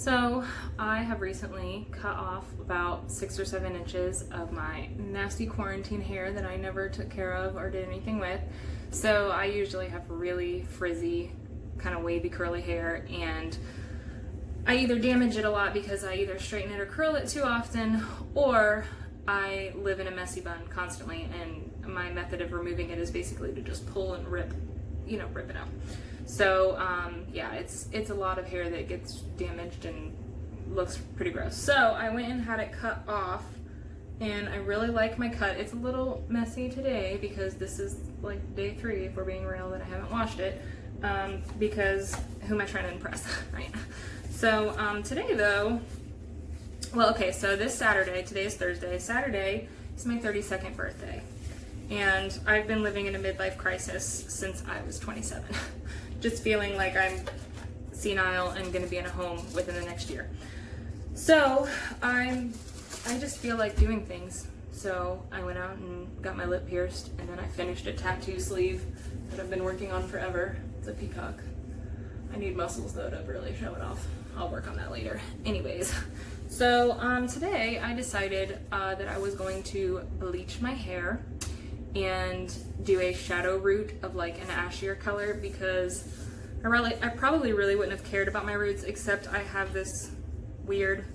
So I have recently cut off about 6 or 7 inches of my nasty quarantine hair that I never took care of or did anything with. So I usually have really frizzy, kind of wavy curly hair, and I either damage it a lot because I either straighten it or curl it too often, or I live in a messy bun constantly, and my method of removing it is basically to just pull and rip it out. So yeah, it's a lot of hair that gets damaged and looks pretty gross. So I went and had it cut off, and I really like my cut. It's a little messy today because this is like day 3, if we're being real, that I haven't washed it, because who am I trying to impress, right? So today though, well, okay, so this Saturday, today is Thursday, Saturday is my 32nd birthday. And I've been living in a midlife crisis since I was 27. Just feeling like I'm senile and gonna be in a home within the next year. So I just feel like doing things. So I went out and got my lip pierced, and then I finished a tattoo sleeve that I've been working on forever. It's a peacock. I need muscles though to really show it off. I'll work on that later. Anyways, so today I decided that I was going to bleach my hair and do a shadow root of like an ashier color, because I probably really wouldn't have cared about my roots, except I have this weird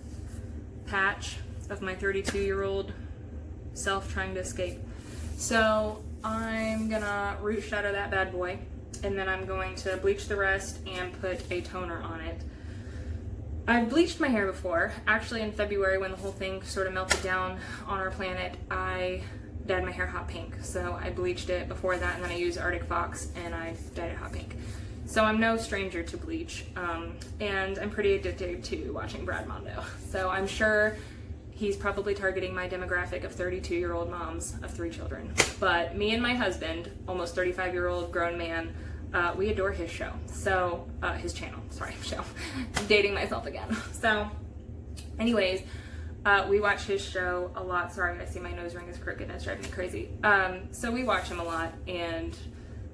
patch of my 32-year-old self trying to escape. So I'm gonna root shadow that bad boy, and then I'm going to bleach the rest and put a toner on it. I've bleached my hair before. Actually, in February, when the whole thing sort of melted down on our planet, I dyed my hair hot pink. So I bleached it before that, and then I used Arctic Fox and I dyed it hot pink. So I'm no stranger to bleach, and I'm pretty addicted to watching Brad Mondo. So I'm sure he's probably targeting my demographic of 32-year-old moms of 3 children. But me and my husband, almost 35-year-old grown man, we adore his show. So, his channel, sorry, show. I'm dating myself again. So, anyways, we watch his show a lot. Sorry, I see my nose ring is crooked and it's driving me crazy. So we watch him a lot and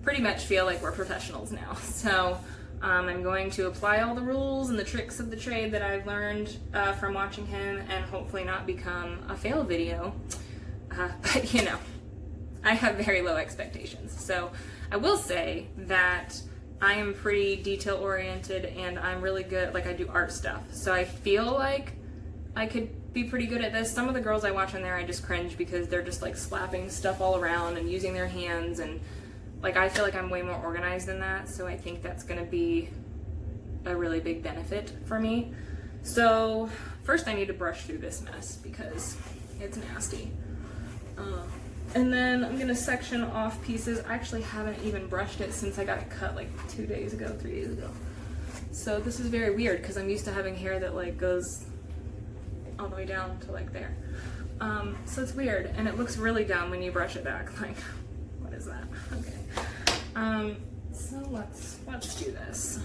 pretty much feel like we're professionals now. So I'm going to apply all the rules and the tricks of the trade that I've learned from watching him, and hopefully not become a fail video. But you know, I have very low expectations. So I will say that I am pretty detail oriented, and I'm really good, like I do art stuff. So I feel like I could be pretty good at this. Some of the girls I watch on there, I just cringe because they're just like slapping stuff all around and using their hands, and like I feel like I'm way more organized than that. So I think that's gonna be a really big benefit for me. So first I need to brush through this mess because it's nasty. And then I'm gonna section off pieces. I actually haven't even brushed it since I got it cut like 2 days ago, 3 days ago. So this is very weird because I'm used to having hair that like goes all the way down to like there. So it's weird, and it looks really dumb when you brush it back. Like, what is that? Okay. So let's do this.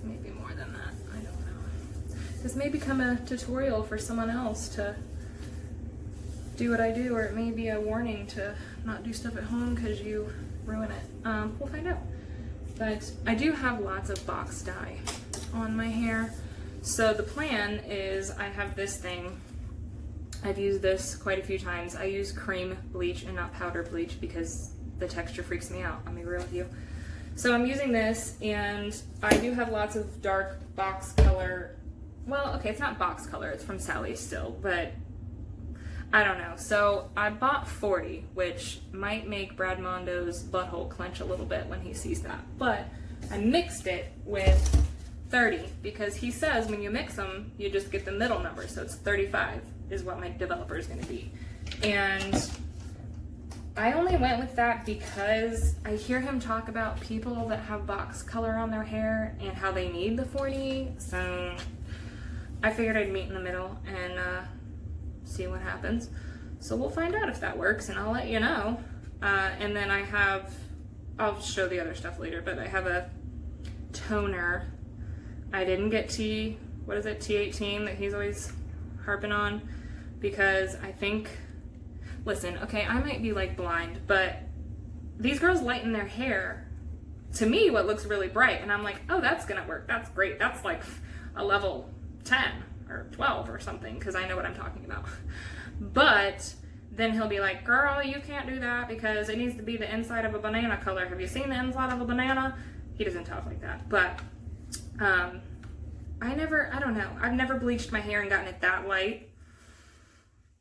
Maybe more than that. I don't know. This may become a tutorial for someone else to do what I do, or it may be a warning to not do stuff at home because you ruin it. We'll find out. But I do have lots of box dye on my hair. So the plan is I have this thing. I've used this quite a few times. I use cream bleach and not powder bleach because the texture freaks me out. I'll be real with you. So I'm using this, and I do have lots of dark box color. Well, okay, it's not box color. It's from Sally still, but I don't know. So I bought 40, which might make Brad Mondo's butthole clench a little bit when he sees that. But I mixed it with 30 because he says when you mix them, you just get the middle number. So it's 35 is what my developer is going to be. And I only went with that because I hear him talk about people that have box color on their hair and how they need the 40. So I figured I'd meet in the middle and see what happens. So we'll find out if that works, and I'll let you know. And then I'll show the other stuff later, but I have a toner. I didn't get T18 that he's always harping on, because I think, listen, okay, I might be like blind, but these girls lighten their hair to me what looks really bright, and I'm like, oh, that's gonna work, that's great, that's like a level 10 or 12 or something, because I know what I'm talking about. But then he'll be like, girl, you can't do that because it needs to be the inside of a banana color. Have you seen the inside of a banana? He doesn't talk like that, but I don't know, I've never bleached my hair and gotten it that light.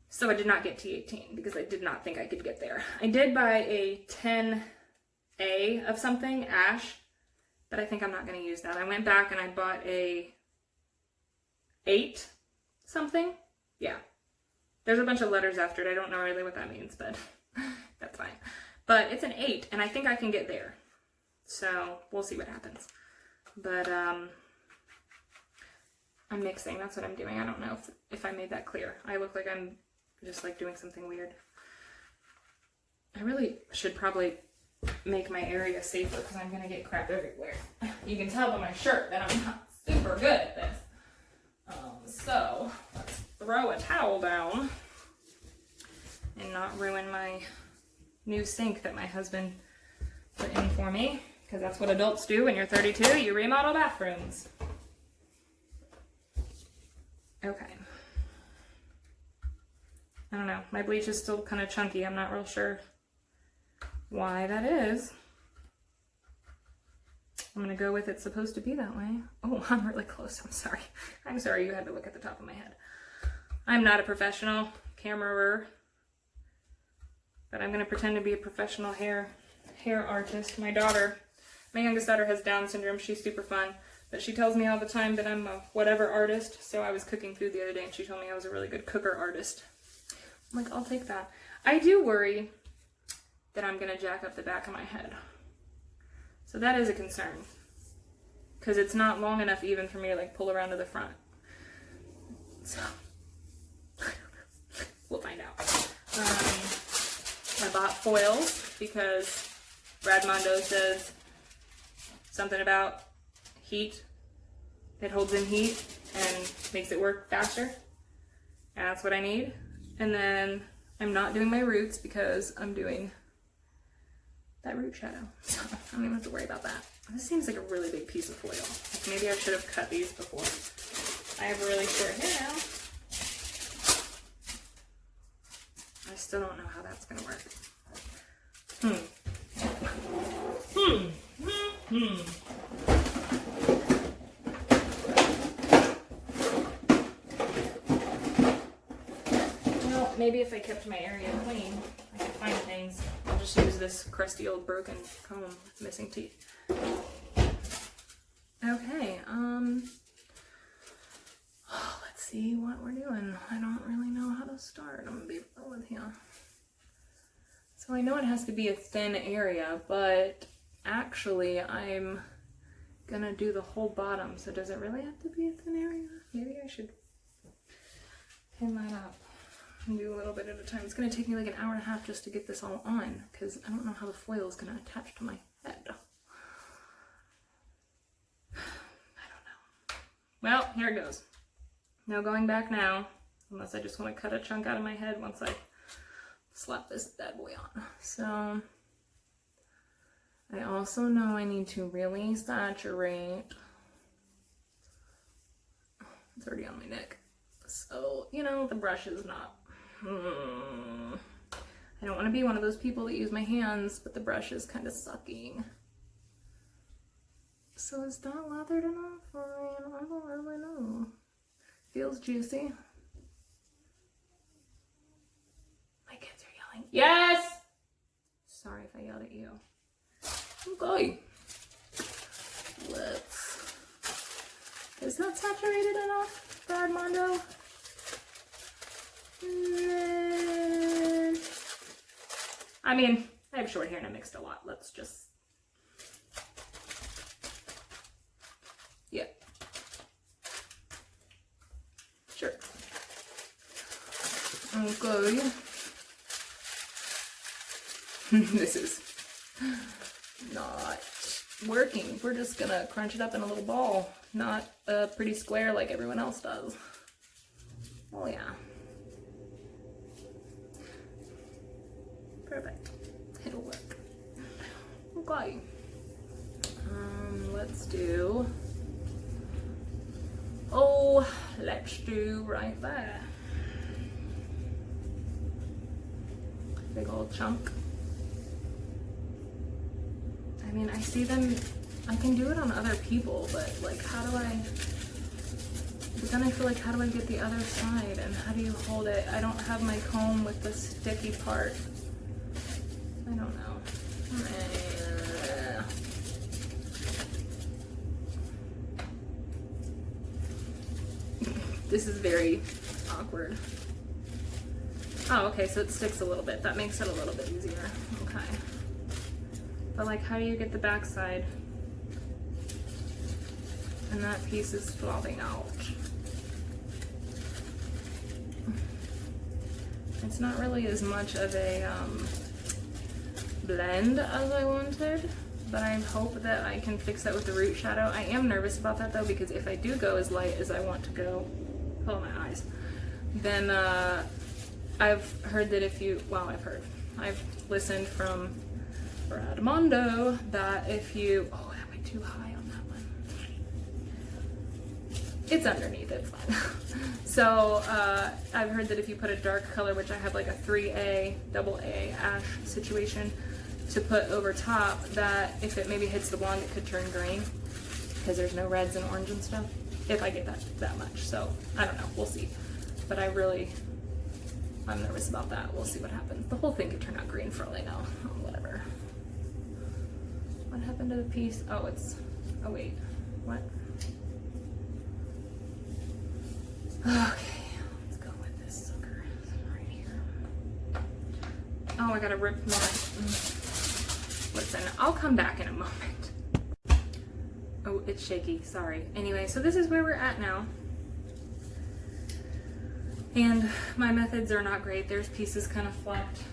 So I did not get T18 because I did not think I could get there. I did buy a 10A of something, ash, but I think I'm not going to use that. I went back and I bought a 8 something. Yeah. There's a bunch of letters after it. I don't know really what that means, but that's fine. But it's an 8, and I think I can get there. So we'll see what happens. But I'm mixing. That's what I'm doing. I don't know if I made that clear. I look like I'm just like doing something weird. I really should probably make my area safer because I'm gonna get crap everywhere. You can tell by my shirt that I'm not super good at this. So let's throw a towel down and not ruin my new sink that my husband put in for me, because that's what adults do when you're 32, you remodel bathrooms. Okay. I don't know, my bleach is still kind of chunky. I'm not real sure why that is. I'm gonna go with it's supposed to be that way. Oh, I'm really close, I'm sorry. I'm sorry you had to look at the top of my head. I'm not a professional cameraer, but I'm gonna pretend to be a professional hair artist. My youngest daughter has Down syndrome. She's super fun, but she tells me all the time that I'm a whatever artist. So I was cooking food the other day and she told me I was a really good cooker artist. I'm like, I'll take that. I do worry that I'm gonna jack up the back of my head. So that is a concern, because it's not long enough even for me to like pull around to the front. So we'll find out. I bought foils because Brad Mondo says something about heat. It holds in heat and makes it work faster. And that's what I need. And then I'm not doing my roots because I'm doing that root shadow. So I don't even have to worry about that. This seems like a really big piece of foil. Like maybe I should have cut these before. I have really short hair now. I still don't know how that's gonna work. Well, maybe if I kept my area clean, I could find things. I'll just use this crusty old broken comb with missing teeth. Okay, let's see what we're doing. I don't really know how to start. I'm gonna be real with you. So I know it has to be a thin area, but actually I'm gonna do the whole bottom. So does it really have to be a thin area? Maybe I should pin that up and do a little bit at a time. It's gonna take me like an hour and a half just to get this all on, because I don't know how the foil is gonna attach to my head. I don't know. Well, here it goes. No going back now, unless I just want to cut a chunk out of my head once I slap this bad boy on. So I also know I need to really saturate. It's already on my neck. So, you know, the brush is not. I don't want to be one of those people that use my hands, but the brush is kind of sucking. So is that lathered enough? I don't really know. Feels juicy. My kids are yelling. Yes! Sorry if I yelled at you. Okay. Let's. Is that saturated enough for Armando? I mean, I have short hair and I mixed a lot. Let's just. Yeah. Sure. Okay. This is not working. We're just gonna crunch it up in a little ball, not a pretty square like everyone else does. Oh yeah. Perfect. It'll work. Okay. let's do right there. Big old chunk. I mean, I see them, I can do it on other people, but like, how do I, but then I feel like, how do I get the other side, and how do you hold it? I don't have my comb with the sticky part. I don't know. This is very awkward. Oh, okay, so it sticks a little bit. That makes it a little bit easier. Okay. But like, how do you get the back side? And that piece is flopping out. It's not really as much of a blend as I wanted, but I hope that I can fix that with the root shadow. I am nervous about that though, because if I do go as light as I want to go, oh my eyes, then I've heard that if you, well, I've listened from Radmondo that if you, oh, that went too high on that one. It's underneath, it's fine. So I've heard that if you put a dark color, which I have like a 3A, double A ash situation to put over top, that if it maybe hits the blonde, it could turn green because there's no reds and orange and stuff. If I get that much. So I don't know, we'll see. But I'm nervous about that. We'll see what happens. The whole thing could turn out green for all I know. Oh, whatever. What happened to the piece? Oh, oh wait, what? Okay, let's go with this sucker right here. Oh, I gotta rip my, listen, I'll come back in a moment. Oh, it's shaky, sorry. Anyway, so this is where we're at now. And my methods are not great. There's pieces kind of flopped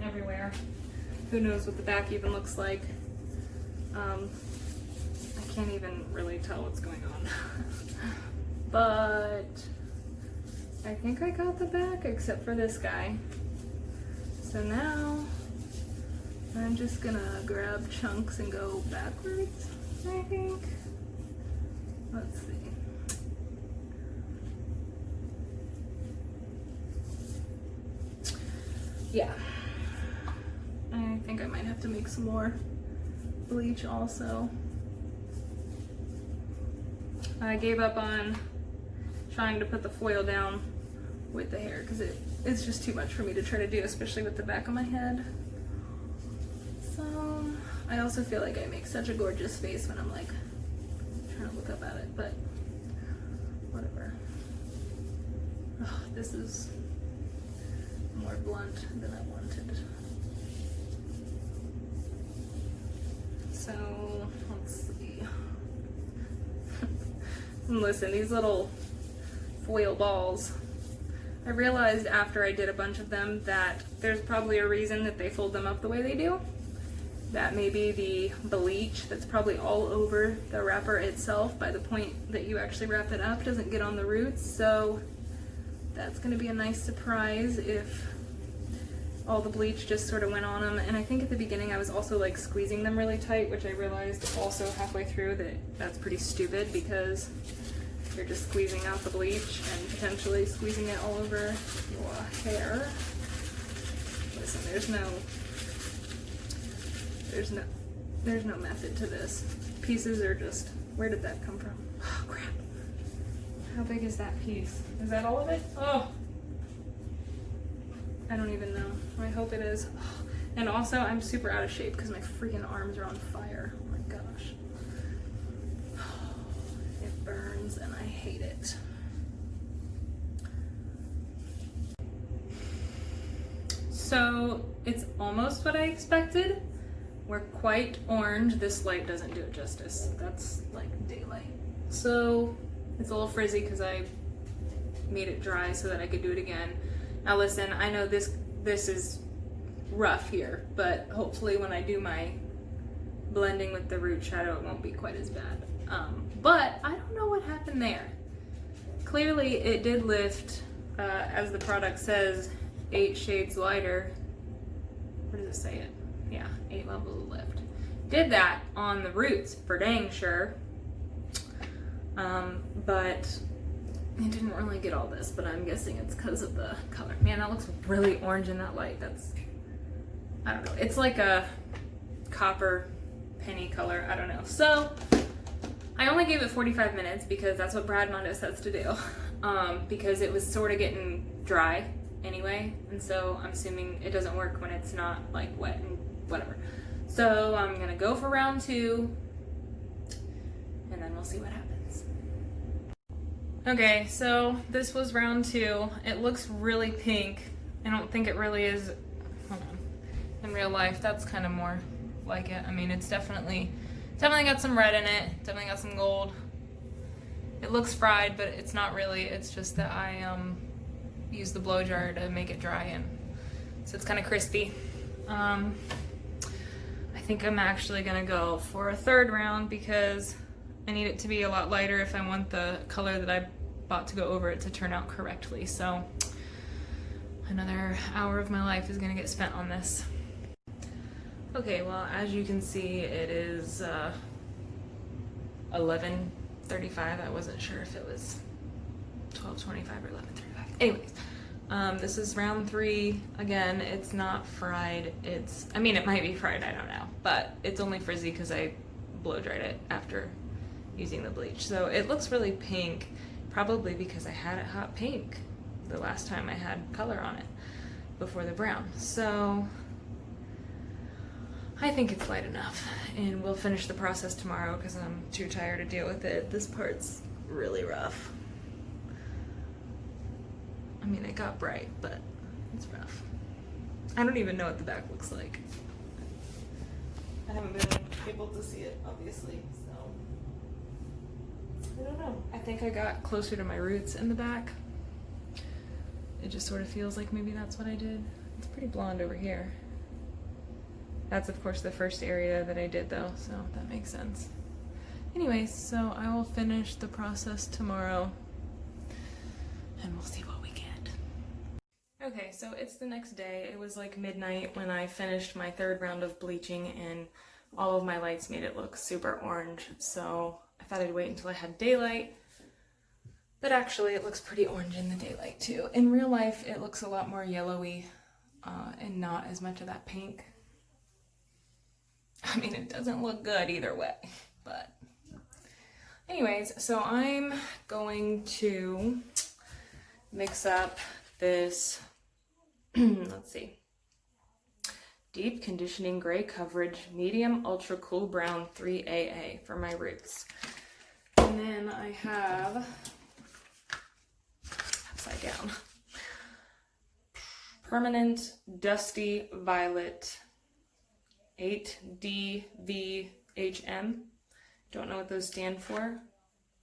everywhere. Who knows what the back even looks like. I can't even really tell what's going on. But I think I got the back except for this guy. So now I'm just gonna grab chunks and go backwards, I think. Let's see. Yeah. I think I might have to make some more bleach also. I gave up on trying to put the foil down with the hair because it's just too much for me to try to do, especially with the back of my head. So I also feel like I make such a gorgeous face when I'm like trying to look up at it, but whatever. Oh, this is more blunt than I wanted. So let's see. Listen, these little foil balls, I realized after I did a bunch of them that there's probably a reason that they fold them up the way they do. That maybe the bleach that's probably all over the wrapper itself by the point that you actually wrap it up doesn't get on the roots, so that's going to be a nice surprise if all the bleach just sort of went on them. And I think at the beginning I was also like squeezing them really tight, which I realized also halfway through that that's pretty stupid because you're just squeezing out the bleach and potentially squeezing it all over your hair. Listen, there's no method to this. Pieces are just, where did that come from? Oh crap. How big is that piece? Is that all of it? Oh, I don't even know. I hope it is. And also, I'm super out of shape because my freaking arms are on fire. Oh my gosh. It burns and I hate it. So it's almost what I expected. We're quite orange. This light doesn't do it justice. That's like daylight. So it's a little frizzy because I made it dry so that I could do it again. Now listen, I know this is rough here, but hopefully when I do my blending with the root shadow, it won't be quite as bad. But I don't know what happened there. Clearly it did lift, as the product says, 8 shades lighter. Where does it say it? Yeah, 8 levels of lift. did that on the roots for dang sure. But it didn't really get all this, but I'm guessing it's because of the color. Man, that looks really orange in that light. That's, I don't know. It's like a copper penny color. I don't know. So I only gave it 45 minutes because that's what Brad Mondo says to do. Because it was sort of getting dry anyway. And so I'm assuming it doesn't work when it's not like wet and whatever. So I'm going to go for round 2 and then we'll see what happens. Okay, so this was round 2. It looks really pink. I don't think it really is. Hold on. In real life, that's kind of more like it. I mean, it's definitely got some red in it. Definitely got some gold. It looks fried, but it's not really. It's just that I used the blow jar to make it dry, and so it's kind of crispy. I think I'm actually gonna go for a 3rd round because I need it to be a lot lighter if I want the color that I bought to go over it to turn out correctly. So another hour of my life is gonna get spent on this. Okay, well, as you can see, it is 11:35. I wasn't sure if it was 12:25 or 11:35. Anyways, this is round 3. Again, it's not fried. I mean, it might be fried, I don't know, but it's only frizzy because I blow dried it after using the bleach. So it looks really pink, probably because I had it hot pink the last time I had color on it before the brown. So I think it's light enough, and we'll finish the process tomorrow because I'm too tired to deal with it. This part's really rough. I mean, it got bright, but it's rough. I don't even know what the back looks like. I haven't been able to see it, obviously, so I don't know. I think I got closer to my roots in the back. It just sort of feels like maybe that's what I did. It's pretty blonde over here. That's, of course, the first area that I did, though, so that makes sense. Anyways, so I will finish the process tomorrow, and we'll see what we get. Okay, so it's the next day. It was like midnight when I finished my 3rd round of bleaching, and all of my lights made it look super orange, so I thought I'd wait until I had daylight. But actually, it looks pretty orange in the daylight, too. In real life, it looks a lot more yellowy and not as much of that pink. I mean, it doesn't look good either way, but anyways, so I'm going to mix up this, let's see, Deep Conditioning Gray Coverage Medium Ultra Cool Brown 3AA for my roots. And then I have, upside down, Permanent Dusty Violet 8DVHM. Don't know what those stand for.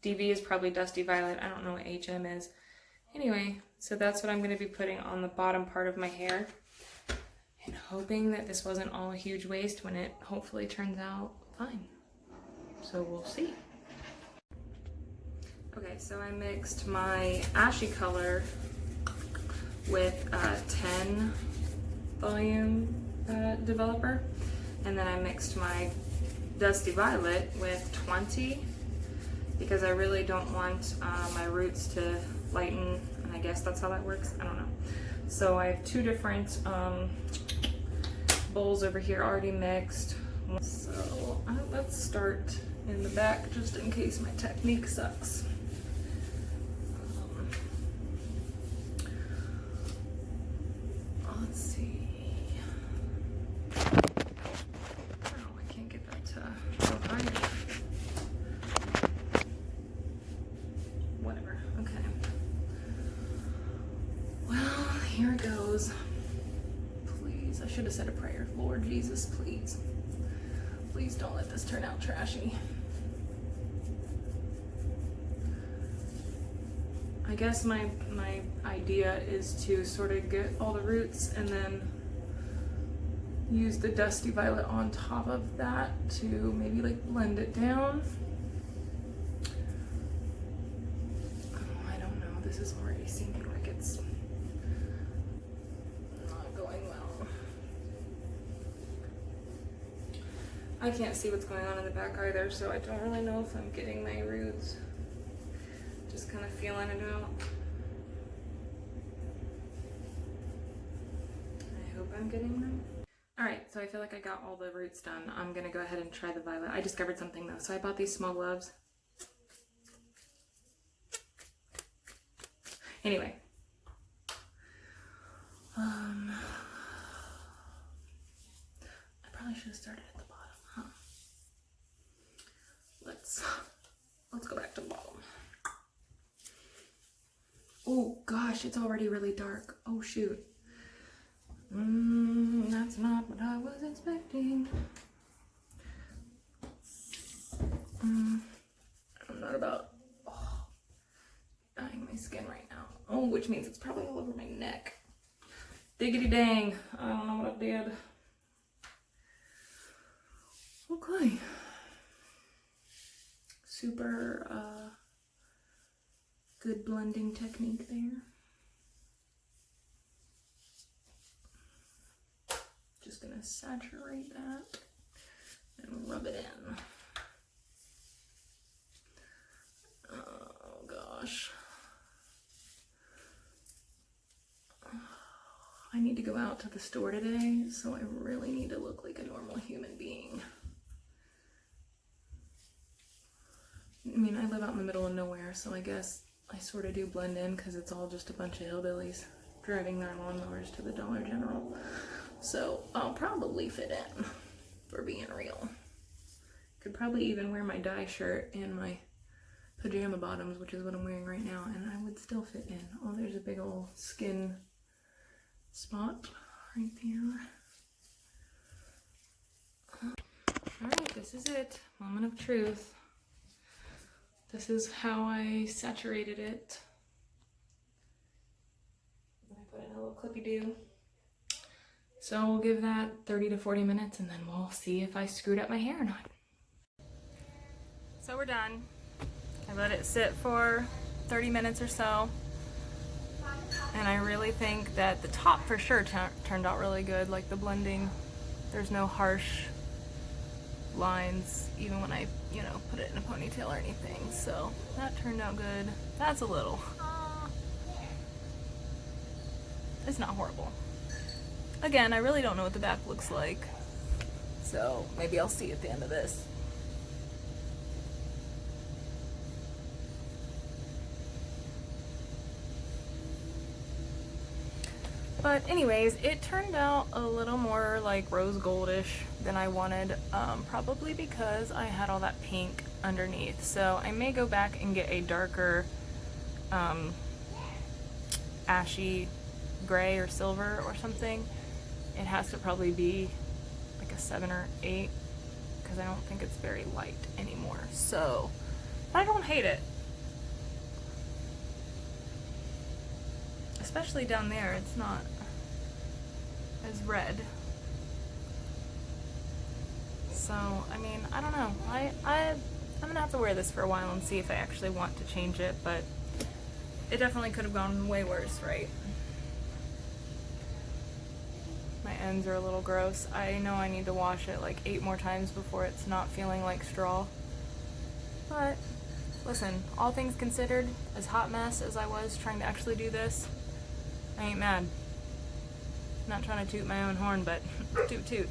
DV is probably Dusty Violet. I don't know what HM is. Anyway, so that's what I'm going to be putting on the bottom part of my hair. And hoping that this wasn't all a huge waste when it hopefully turns out fine. So we'll see. Okay, so I mixed my ashy color with a 10 volume developer. And then I mixed my Dusty Violet with 20 because I really don't want my roots to lighten, and I guess that's how that works. I don't know. So I have 2 different bowls over here already mixed. So let's start in the back just in case my technique sucks. Let's see. Here it goes. Please, I should have said a prayer. Lord Jesus, please. Please don't let this turn out trashy. I guess my idea is to sort of get all the roots and then use the Dusty Violet on top of that to maybe like blend it down. Oh, I don't know. This is already seeming like it's I can't see what's going on in the back either, so I don't really know if I'm getting my roots. Just kind of feeling it out. I hope I'm getting them. Alright, so I feel like I got all the roots done. I'm gonna go ahead and try the violet. I discovered something though, so I bought these small gloves. Anyway. I probably should have started at the bottom, huh? Let's go back to the bottom. Oh gosh, it's already really dark. Oh shoot. That's not what I was expecting. I'm not about dyeing my skin right now. Oh, which means it's probably all over my neck. Diggity dang. I don't know what I did. Okay. Super good blending technique there. Just gonna saturate that and rub it in. Oh gosh. I need to go out to the store today, so I really need to look like a normal human being. I mean, I live out in the middle of nowhere, so I guess I sort of do blend in because it's all just a bunch of hillbillies driving their lawnmowers to the Dollar General. So I'll probably fit in, for being real. Could probably even wear my dye shirt and my pajama bottoms, which is what I'm wearing right now, and I would still fit in. Oh, there's a big old skin spot right there. Alright, this is it. Moment of truth. This is how I saturated it. I put in a little clippy-doo. So we'll give that 30 to 40 minutes and then we'll see if I screwed up my hair or not. So we're done. I let it sit for 30 minutes or so. And I really think that the top for sure turned out really good. Like the blending, there's no harsh lines even when I, put it in a ponytail or anything. So that turned out good. That's a little, it's not horrible. Again, I really don't know what the back looks like. So maybe I'll see at the end of this. But anyways, it turned out a little more like rose goldish than I wanted, probably because I had all that pink underneath. So I may go back and get a darker ashy gray or silver or something. It has to probably be like a 7 or 8 because I don't think it's very light anymore. So, but I don't hate it. Especially down there, it's not as red. So, I mean, I don't know. I'm gonna have to wear this for a while and see if I actually want to change it, but it definitely could have gone way worse, right? My ends are a little gross. I know I need to wash it like 8 more times before it's not feeling like straw. But, listen, all things considered, as hot mess as I was trying to actually do this, I ain't mad. Not trying to toot my own horn, but toot toot.